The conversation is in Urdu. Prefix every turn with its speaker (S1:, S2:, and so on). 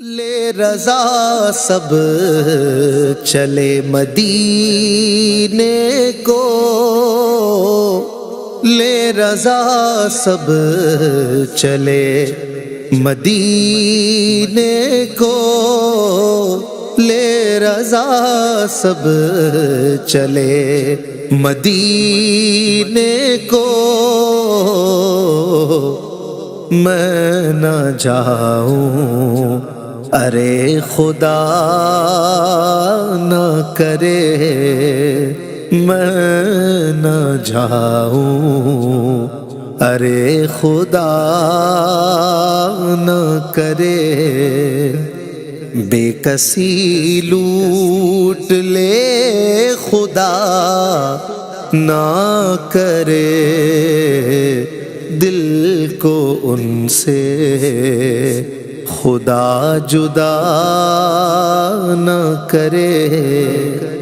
S1: لے رضا سب چلے مدینے کو، لے رضا سب چلے مدینے کو، لے رضا سب چلے مدینے کو، میں نہ جاؤں ارے خدا نہ کرے، میں نہ جاؤں ارے خدا نہ کرے، بے کسی لوٹ لے خدا نہ کرے، دل کو ان سے خدا جدا نہ کرے۔